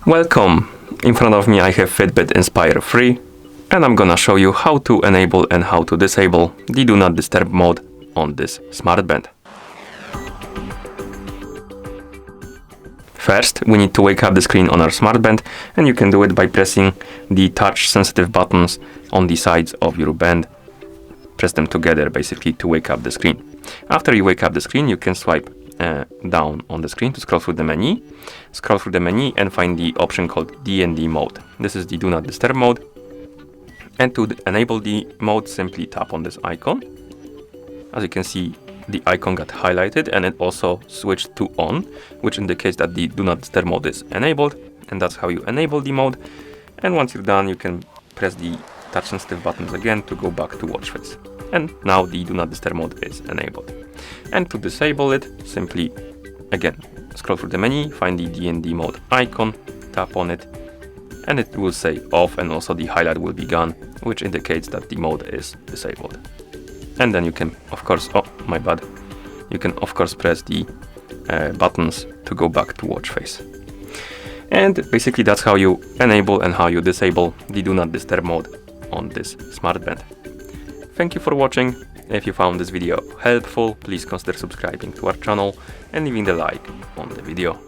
Welcome! In front of me I have FITBIT Inspire 3 and I'm gonna show you how to enable and how to disable the Do Not Disturb mode on this smartband. First, we need to wake up the screen on our smartband, and you can do it by pressing the touch sensitive buttons on the sides of your band. Press them together basically to wake up the screen. After you wake up the screen, you can swipe down on the screen to scroll through the menu. Scroll through the menu and find the option called D&D mode. This is the Do Not Disturb mode. And to enable the mode, simply tap on this icon. As you can see, the icon got highlighted and it also switched to on, which indicates that the Do Not Disturb mode is enabled, and that's how you enable the mode. And once you're done, you can press the touch sensitive buttons again to go back to watch face. And now the Do Not Disturb mode is enabled. And to disable it, simply again scroll through the menu, find the D&D mode icon, tap on it, and it will say off, and also the highlight will be gone, which indicates that the mode is disabled. And then you can, of course, you can of course press the buttons to go back to watch face. And basically that's how you enable and how you disable the Do Not Disturb mode on this smartband. Thank you for watching. If you found this video helpful, please consider subscribing to our channel and leaving the like on the video.